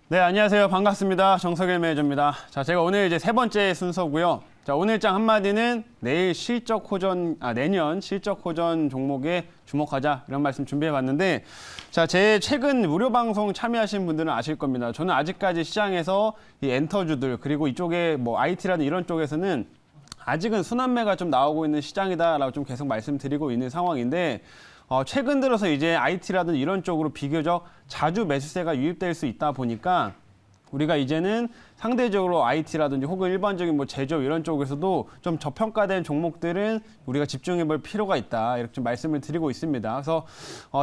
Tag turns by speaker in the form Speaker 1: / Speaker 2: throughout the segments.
Speaker 1: 네, 안녕하세요. 반갑습니다. 정석일 매니저입니다. 자, 제가 오늘 이제 세 번째 순서고요. 자, 오늘장 한마디는 내년 실적 호전 종목에 주목하자 이런 말씀 준비해 봤는데, 자, 제 최근 무료 방송 참여하신 분들은 아실 겁니다. 저는 아직까지 시장에서 이 엔터주들 그리고 이쪽에 뭐 IT라든 이런 쪽에서는 아직은 순환매가 좀 나오고 있는 시장이다라고 좀 계속 말씀드리고 있는 상황인데, 최근 들어서 이제 IT라든 이런 쪽으로 비교적 자주 매수세가 유입될 수 있다 보니까 우리가 이제는 상대적으로 IT라든지 혹은 일반적인 뭐 제조업 이런 쪽에서도 좀 저평가된 종목들은 우리가 집중해 볼 필요가 있다. 이렇게 좀 말씀을 드리고 있습니다. 그래서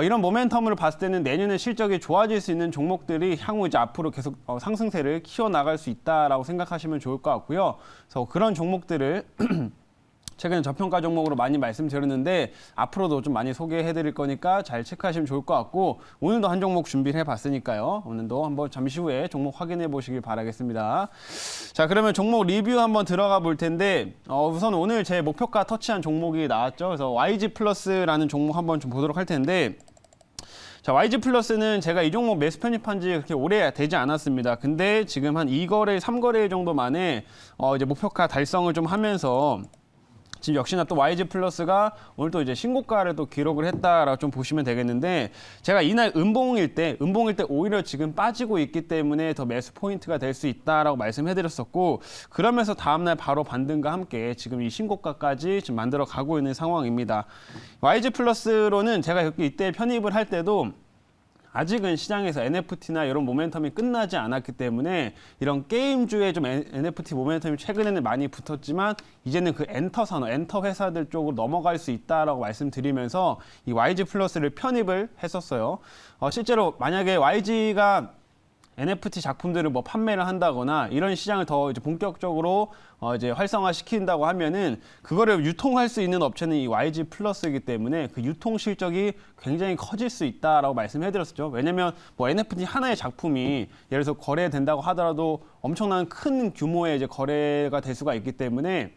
Speaker 1: 이런 모멘텀을 봤을 때는 내년에 실적이 좋아질 수 있는 종목들이 향후 이제 앞으로 계속 상승세를 키워나갈 수 있다라고 생각하시면 좋을 것 같고요. 그래서 그런 종목들을 최근에 저평가 종목으로 많이 말씀드렸는데 앞으로도 좀 많이 소개해 드릴 거니까 잘 체크하시면 좋을 것 같고, 오늘도 한 종목 준비를 해 봤으니까요. 오늘도 한번 잠시 후에 종목 확인해 보시길 바라겠습니다. 자, 그러면 종목 리뷰 한번 들어가 볼 텐데, 우선 오늘 제 목표가 터치한 종목이 나왔죠. 그래서 YG 플러스라는 종목 한번 좀 보도록 할 텐데, 자, YG 플러스는 제가 이 종목 매수 편입한 지 그렇게 오래 되지 않았습니다. 근데 지금 한 2거래, 3거래 정도 만에 이제 목표가 달성을 좀 하면서 지금 역시나 또 YG 플러스가 오늘 또 이제 신고가를 또 기록을 했다라고 좀 보시면 되겠는데, 제가 이날 음봉일 때 오히려 지금 빠지고 있기 때문에 더 매수 포인트가 될 수 있다라고 말씀해드렸었고, 그러면서 다음날 바로 반등과 함께 지금 이 신고가까지 지금 만들어 가고 있는 상황입니다. YG 플러스로는 제가 이때 편입을 할 때도 아직은 시장에서 NFT나 이런 모멘텀이 끝나지 않았기 때문에 이런 게임주에 좀 NFT 모멘텀이 최근에는 많이 붙었지만 이제는 그 엔터 회사들 쪽으로 넘어갈 수 있다라고 말씀드리면서 이 YG 플러스를 편입을 했었어요. 실제로 만약에 YG가 NFT 작품들을 뭐 판매를 한다거나 이런 시장을 더 이제 본격적으로 이제 활성화시킨다고 하면은 그거를 유통할 수 있는 업체는 이 YG 플러스이기 때문에 그 유통 실적이 굉장히 커질 수 있다라고 말씀해드렸었죠. 왜냐면 뭐 NFT 하나의 작품이 예를 들어서 거래된다고 하더라도 엄청난 큰 규모의 이제 거래가 될 수가 있기 때문에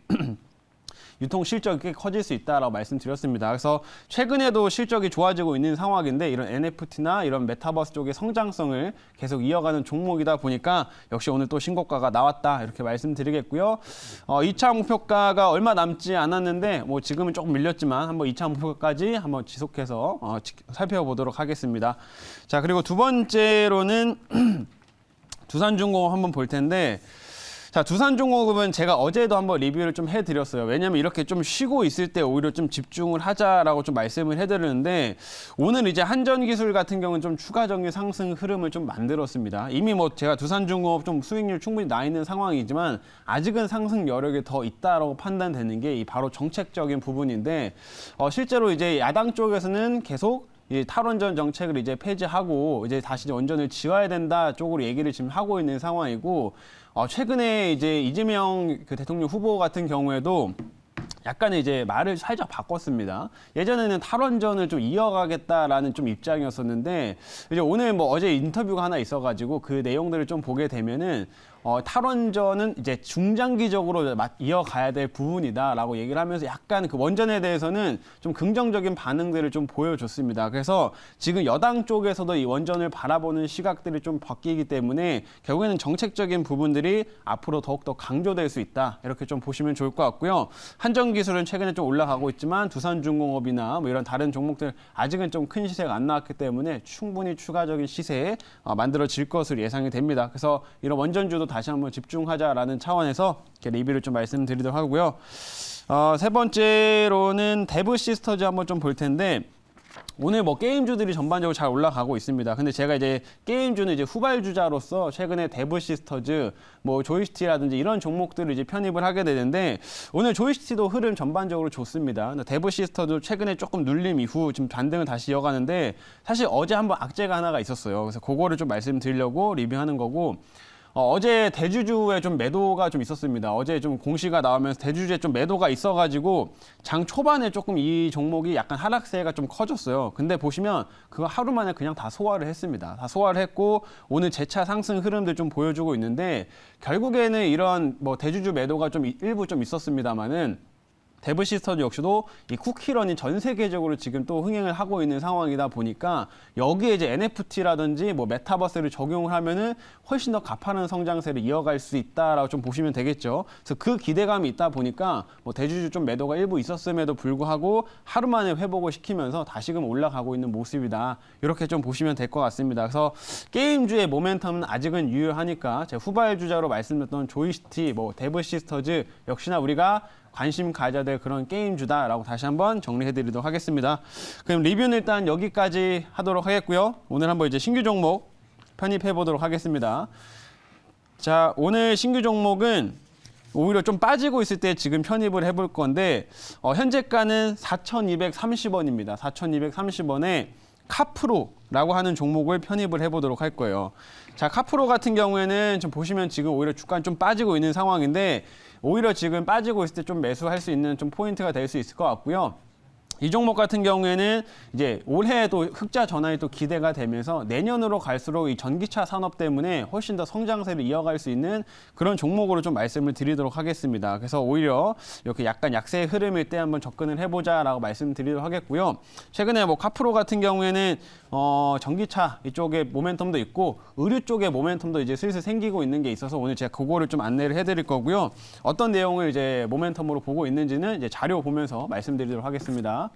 Speaker 1: 유통 실적이 꽤 커질 수 있다라고 말씀드렸습니다. 그래서 최근에도 실적이 좋아지고 있는 상황인데 이런 NFT나 이런 메타버스 쪽의 성장성을 계속 이어가는 종목이다 보니까 역시 오늘 또 신고가가 나왔다 이렇게 말씀드리겠고요. 2차 목표가가 얼마 남지 않았는데 뭐 지금은 조금 밀렸지만 한번 2차 목표가까지 한번 지속해서 살펴보도록 하겠습니다. 자, 그리고 두 번째로는 두산중공업 한번 볼 텐데, 자, 두산중공업은 제가 어제도 한번 리뷰를 좀 해드렸어요. 왜냐면 이렇게 좀 쉬고 있을 때 오히려 좀 집중을 하자라고 좀 말씀을 해드렸는데, 오늘 이제 한전기술 같은 경우는 좀 추가적인 상승 흐름을 좀 만들었습니다. 이미 뭐 제가 두산중공업 좀 수익률 충분히 나 있는 상황이지만 아직은 상승 여력이 더 있다라고 판단되는 게 이 바로 정책적인 부분인데, 실제로 이제 야당 쪽에서는 계속 이 탈원전 정책을 이제 폐지하고 이제 다시 원전을 지어야 된다 쪽으로 얘기를 지금 하고 있는 상황이고, 최근에 이제 이재명 그 대통령 후보 같은 경우에도 약간의 이제 말을 살짝 바꿨습니다. 예전에는 탈원전을 좀 이어가겠다라는 좀 입장이었었는데, 이제 오늘 뭐 어제 인터뷰가 하나 있어가지고 그 내용들을 좀 보게 되면은 탈원전은 이제 중장기적으로 이어가야 될 부분이다라고 얘기를 하면서 약간 그 원전에 대해서는 좀 긍정적인 반응들을 좀 보여줬습니다. 그래서 지금 여당 쪽에서도 이 원전을 바라보는 시각들이 좀 바뀌기 때문에 결국에는 정책적인 부분들이 앞으로 더욱더 강조될 수 있다. 이렇게 좀 보시면 좋을 것 같고요. 한전기술은 최근에 좀 올라가고 있지만 두산중공업이나 뭐 이런 다른 종목들 아직은 좀 큰 시세가 안 나왔기 때문에 충분히 추가적인 시세에 만들어질 것으로 예상이 됩니다. 그래서 이런 원전주도 다시 한번 집중하자라는 차원에서 이렇게 리뷰를 좀 말씀드리도록 하고요. 세 번째로는 데브시스터즈 한번 좀 볼 텐데, 오늘 뭐 게임주들이 전반적으로 잘 올라가고 있습니다. 근데 제가 이제 게임주는 이제 후발주자로서 최근에 데브시스터즈, 뭐 조이스티라든지 이런 종목들을 이제 편입을 하게 되는데, 오늘 조이스티도 흐름 전반적으로 좋습니다. 데브시스터도 최근에 조금 눌림 이후 지금 반등을 다시 이어가는데, 사실 어제 한번 악재가 하나가 있었어요. 그래서 그거를 좀 말씀드리려고 리뷰하는 거고, 어제 대주주에 좀 매도가 좀 있었습니다. 어제 좀 공시가 나오면서 대주주에 좀 매도가 있어가지고 장 초반에 조금 이 종목이 약간 하락세가 좀 커졌어요. 근데 보시면 그거 하루 만에 그냥 다 소화를 했습니다. 다 소화를 했고 오늘 재차 상승 흐름들 좀 보여주고 있는데, 결국에는 이런 뭐 대주주 매도가 좀 일부 좀 있었습니다만은 데브시스터즈 역시도 이 쿠키런이 전 세계적으로 지금 또 흥행을 하고 있는 상황이다 보니까 여기에 이제 NFT라든지 뭐 메타버스를 적용을 하면은 훨씬 더 가파른 성장세를 이어갈 수 있다라고 좀 보시면 되겠죠. 그래서 그 기대감이 있다 보니까 뭐 대주주 좀 매도가 일부 있었음에도 불구하고 하루 만에 회복을 시키면서 다시금 올라가고 있는 모습이다. 이렇게 좀 보시면 될 것 같습니다. 그래서 게임주의 모멘텀은 아직은 유효하니까 제가 후발주자로 말씀드렸던 조이시티, 뭐 데브시스터즈 역시나 우리가 관심 가져야 될 그런 게임주다라고 다시 한번 정리해드리도록 하겠습니다. 그럼 리뷰는 일단 여기까지 하도록 하겠고요. 오늘 한번 이제 신규 종목 편입해 보도록 하겠습니다. 자, 오늘 신규 종목은 오히려 좀 빠지고 있을 때 지금 편입을 해볼 건데 현재가는 4,230원입니다. 4,230원에 카프로라고 하는 종목을 편입을 해보도록 할 거예요. 자, 카프로 같은 경우에는 좀 보시면 지금 오히려 주가는 좀 빠지고 있는 상황인데 오히려 지금 빠지고 있을 때 좀 매수할 수 있는 좀 포인트가 될 수 있을 것 같고요. 이 종목 같은 경우에는 이제 올해도 흑자 전환이 또 기대가 되면서 내년으로 갈수록 이 전기차 산업 때문에 훨씬 더 성장세를 이어갈 수 있는 그런 종목으로 좀 말씀을 드리도록 하겠습니다. 그래서 오히려 이렇게 약간 약세의 흐름일 때 한번 접근을 해보자라고 말씀드리도록 하겠고요. 최근에 뭐 카프로 같은 경우에는 전기차 이쪽에 모멘텀도 있고 의류 쪽에 모멘텀도 이제 슬슬 생기고 있는 게 있어서 오늘 제가 그거를 좀 안내를 해드릴 거고요. 어떤 내용을 이제 모멘텀으로 보고 있는지는 이제 자료 보면서 말씀드리도록 하겠습니다.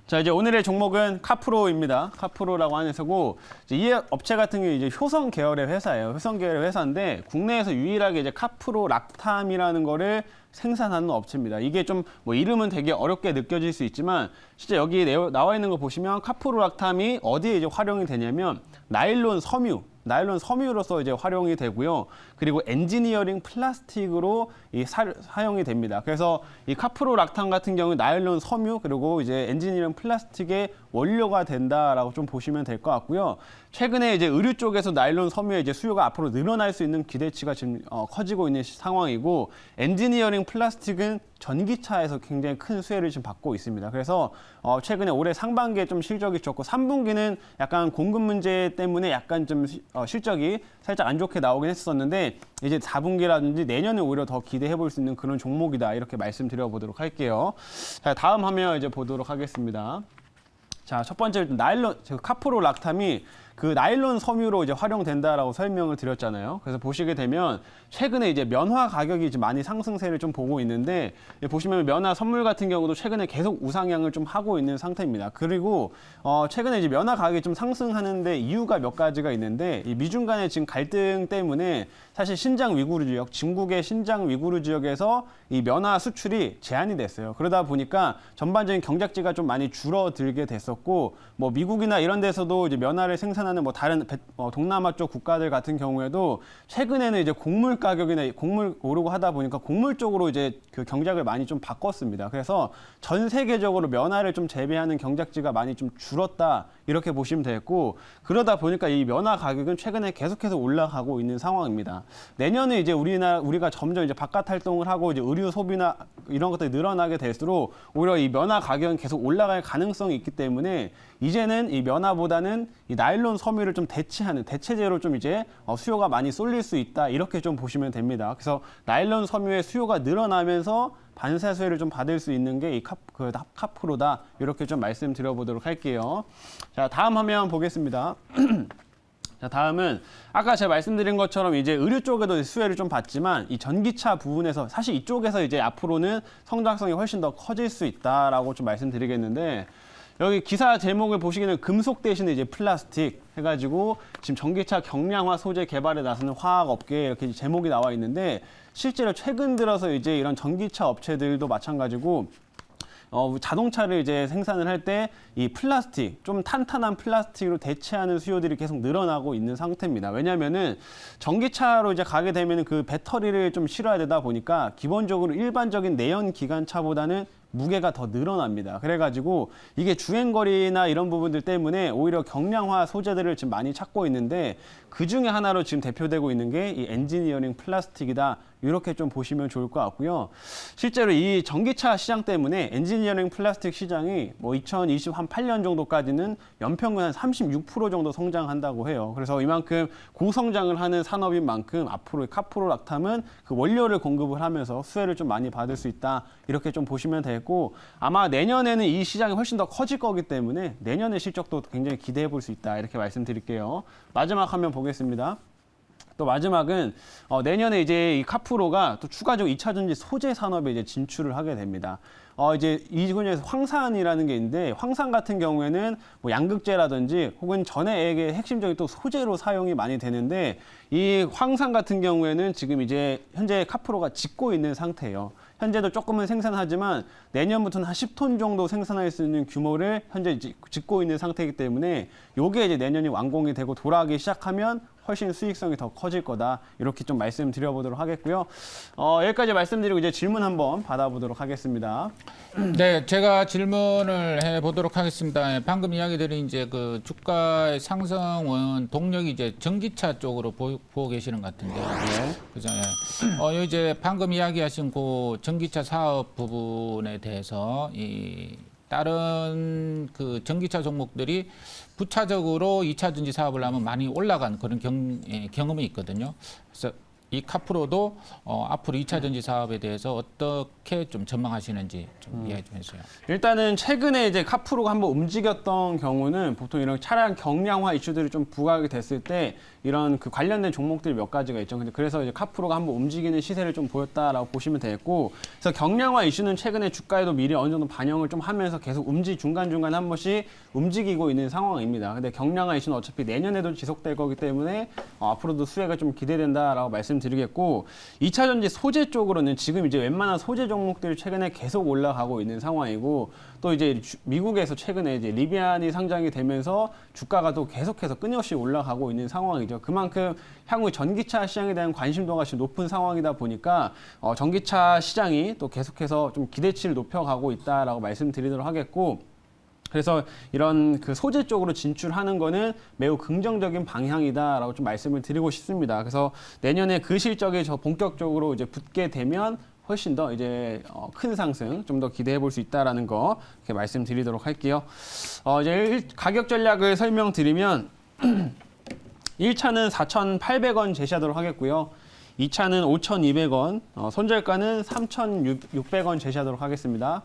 Speaker 1: 자, 이제 오늘의 종목은 카프로입니다. 카프로라고 하는 회사고, 이 업체 같은 게 이제 효성 계열의 회사예요. 효성 계열의 회사인데, 국내에서 유일하게 이제 카프로 락탐이라는 거를 생산하는 업체입니다. 이게 좀 뭐 이름은 되게 어렵게 느껴질 수 있지만, 실제 여기 나와 있는 거 보시면 카프로 락탐이 어디에 이제 활용이 되냐면, 나일론 섬유로서 이제 활용이 되고요. 그리고 엔지니어링 플라스틱으로 사용이 됩니다. 그래서 이 카프로 락탄 같은 경우는 나일론 섬유 그리고 이제 엔지니어링 플라스틱의 원료가 된다라고 좀 보시면 될 것 같고요. 최근에 이제 의류 쪽에서 나일론 섬유의 이제 수요가 앞으로 늘어날 수 있는 기대치가 지금 커지고 있는 상황이고, 엔지니어링 플라스틱은 전기차에서 굉장히 큰 수혜를 지금 받고 있습니다. 그래서 최근에 올해 상반기에 좀 실적이 좋고 3분기는 약간 공급 문제 때문에 약간 좀 실적이 살짝 안 좋게 나오긴 했었는데, 이제 4분기라든지 내년에 오히려 더 기대해 볼 수 있는 그런 종목이다, 이렇게 말씀드려 보도록 할게요. 자, 다음 화면 이제 보도록 하겠습니다. 자, 첫 번째 나일론, 카프로 락탐이 그 나일론 섬유로 이제 활용된다라고 설명을 드렸잖아요. 그래서 보시게 되면 최근에 이제 면화 가격이 이제 많이 상승세를 좀 보고 있는데, 보시면 면화 선물 같은 경우도 최근에 계속 우상향을 좀 하고 있는 상태입니다. 그리고 최근에 이제 면화 가격이 좀 상승하는데 이유가 몇 가지가 있는데, 이 미중 간의 지금 갈등 때문에 사실 신장 위구르 지역, 중국의 신장 위구르 지역에서 이 면화 수출이 제한이 됐어요. 그러다 보니까 전반적인 경작지가 좀 많이 줄어들게 됐었고, 뭐 미국이나 이런 데서도 이제 면화를 생산하는 뭐 다른 동남아 쪽 국가들 같은 경우에도 최근에는 이제 곡물 가격이나 곡물 오르고 하다 보니까 곡물 쪽으로 이제 그 경작을 많이 좀 바꿨습니다. 그래서 전 세계적으로 면화를 좀 재배하는 경작지가 많이 좀 줄었다, 이렇게 보시면 되겠고, 그러다 보니까 이 면화 가격은 최근에 계속해서 올라가고 있는 상황입니다. 내년에 이제 우리가 점점 이제 바깥 활동을 하고 이제 의류 소비나 이런 것들이 늘어나게 될수록 오히려 이 면화 가격은 계속 올라갈 가능성이 있기 때문에 이제는 이 면화보다는 이 나일론 섬유를 좀 대체하는 대체제로 좀 이제 수요가 많이 쏠릴 수 있다, 이렇게 좀 보시면 됩니다. 그래서 나일론 섬유의 수요가 늘어나면서 반사 수혜를 좀 받을 수 있는 게 이 카프로다, 이렇게 좀 말씀드려보도록 할게요. 자, 다음 화면 보겠습니다. 자, 다음은 아까 제가 말씀드린 것처럼 이제 의류 쪽에도 수혜를 좀 받지만 이 전기차 부분에서 사실 이쪽에서 이제 앞으로는 성장성이 훨씬 더 커질 수 있다라고 좀 말씀드리겠는데, 여기 기사 제목을 보시기에는 금속 대신에 이제 플라스틱 해가지고 지금 전기차 경량화 소재 개발에 나서는 화학 업계에 이렇게 제목이 나와 있는데, 실제로 최근 들어서 이제 이런 전기차 업체들도 마찬가지고 자동차를 이제 생산을 할 때 이 플라스틱, 좀 탄탄한 플라스틱으로 대체하는 수요들이 계속 늘어나고 있는 상태입니다. 왜냐면은 전기차로 이제 가게 되면은 그 배터리를 좀 실어야 되다 보니까 기본적으로 일반적인 내연 기관차보다는 무게가 더 늘어납니다. 그래가지고 이게 주행거리나 이런 부분들 때문에 오히려 경량화 소재들을 지금 많이 찾고 있는데, 그 중에 하나로 지금 대표되고 있는 게 이 엔지니어링 플라스틱이다, 이렇게 좀 보시면 좋을 것 같고요. 실제로 이 전기차 시장 때문에 엔지니어링 플라스틱 시장이 뭐 2028년 정도까지는 연평균 한 36% 정도 성장한다고 해요. 그래서 이만큼 고성장을 하는 산업인 만큼 앞으로 카프로락탐은 그 원료를 공급을 하면서 수혜를 좀 많이 받을 수 있다. 이렇게 좀 보시면 되고 아마 내년에는 이 시장이 훨씬 더 커질 거기 때문에 내년의 실적도 굉장히 기대해 볼 수 있다. 이렇게 말씀드릴게요. 마지막 화면 보겠습니다. 또 마지막은 내년에 이제 이 카프로가 또 추가적으로 2차 전지 소재 산업에 이제 진출을 하게 됩니다. 이제 이 분야에서 황산이라는 게 있는데 황산 같은 경우에는 뭐 양극재라든지 혹은 전해액의 핵심적인 또 소재로 사용이 많이 되는데 이 황산 같은 경우에는 지금 이제 현재 카프로가 짓고 있는 상태예요. 현재도 조금은 생산하지만 내년부터는 한 10톤 정도 생산할 수 있는 규모를 현재 짓고 있는 상태이기 때문에 요게 이제 내년이 완공이 되고 돌아가기 시작하면 훨씬 수익성이 더 커질 거다. 이렇게 좀 말씀드려보도록 하겠고요. 여기까지 말씀드리고 이제 질문 한번 받아보도록 하겠습니다.
Speaker 2: 네, 제가 질문을 해보도록 하겠습니다. 방금 이야기 드린 이제 그 주가의 상승은 동력이 이제 전기차 쪽으로 보고 계시는 것 같은데요.
Speaker 1: 네.
Speaker 2: 그죠? 예. 이제 방금 이야기하신 그 전기차 사업 부분에 대해서 이 다른 그 전기차 종목들이 부차적으로 2차 전지 사업을 하면 많이 올라간 그런 경험이 있거든요. 그래서 이 카프로도 앞으로 2차 전지 사업에 대해서 어떻게 좀 전망하시는지 좀 이야기 좀 해주세요.
Speaker 1: 일단은 최근에 이제 카프로가 한번 움직였던 경우는 보통 이런 차량 경량화 이슈들이 좀 부각이 됐을 때 이런 그 관련된 종목들이 몇 가지가 있죠. 근데 그래서 이제 카프로가 한번 움직이는 시세를 좀 보였다라고 보시면 되겠고, 그래서 경량화 이슈는 최근에 주가에도 미리 어느 정도 반영을 좀 하면서 계속 중간중간 한 번씩 움직이고 있는 상황입니다. 근데 경량화 이슈는 어차피 내년에도 지속될 거기 때문에 앞으로도 수혜가 좀 기대된다라고 말씀드리겠고, 2차 전지 소재 쪽으로는 지금 이제 웬만한 소재 종목들이 최근에 계속 올라가고 있는 상황이고, 또 이제 미국에서 최근에 이제 리비안이 상장이 되면서 주가가 또 계속해서 끊임없이 올라가고 있는 상황이죠. 그만큼 향후 전기차 시장에 대한 관심도가 지금 높은 상황이다 보니까 전기차 시장이 또 계속해서 좀 기대치를 높여가고 있다라고 말씀드리도록 하겠고, 그래서 이런 그 소재 쪽으로 진출하는 거는 매우 긍정적인 방향이다라고 좀 말씀을 드리고 싶습니다. 그래서 내년에 그 실적이 본격적으로 이제 붙게 되면 훨씬 더 이제 큰 상승 좀 더 기대해 볼 수 있다라는 거 이렇게 말씀드리도록 할게요. 이제 가격 전략을 설명드리면 1차는 4,800원 제시하도록 하겠고요. 2차는 5,200원, 손절가는 3,600원 제시하도록 하겠습니다.